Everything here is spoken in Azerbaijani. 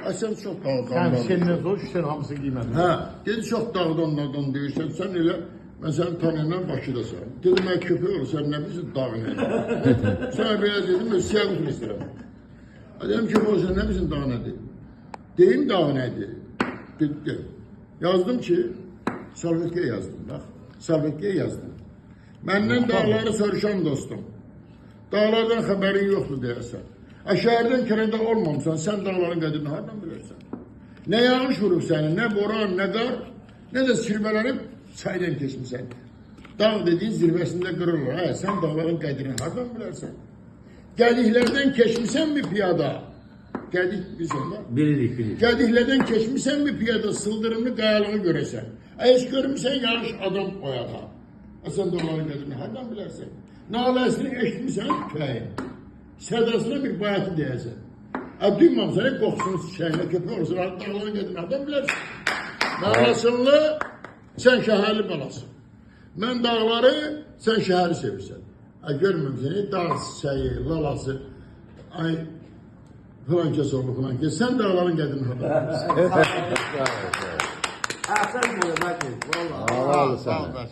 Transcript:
Sən çox dağdan. Sən senden zor, sen hamısı giymədin. Hə, dedi çox dağdan deyirsən, sən elə, mən səni tanıyanlar Bakıdasan. Dedim, mən köpək olur, sən nə bilirsin dağ nədir? Sonra belə dedim, mən siyah qutun istəyirəm. Dedim, köpək olur, sən nə bilirsin dağ nədir? Deyim dağ nədir? Bitti. Yazdım ki, salvetkaya yazdım, bax. Salvetkaya yazdım. Məndən dağları soruşan dostum. Dağlardan xəbərin yoxdur deyəsən. Şəhərdən kərəndə olmamısan, sən dağların qədrini hardan bilirsən? Nə yağış vurub səni, nə boran, nə qar, nə də sirvələnib çaydan keçmişsən. Dağ dediğin zirvəsində qırılır. Hə, sən dağların qədrini hardan bilərsən? Qədiklərdən keçmişsən mi piyada? Gədik bilirsən də? Bilirik. Qədiklərdən keçmişsən mi piyada, sıldırımlı qayalığı görəsən? Heç görmüsən yağış adam oyağa. Sən dağların qədrini hardan bilərsən? Naləsini eşitmişsən köyin. Sədasına bir bayatı deyəsən. Duymamsan, qoxusunu çiçəyinə köpək olursun, dağların qədrini hardan bilərsən? Nalasınlı, sən şəhərli balasın. Mən dağları, sən şəhəri sevirsən. Görmürsən, dağ çiçəyi, lalası, ay, filan kəs oldu, filan kəs. Sən dağların qədrini hardan bilərsən? Ahsen bu, Bakır. Vallahi. Sağ ol.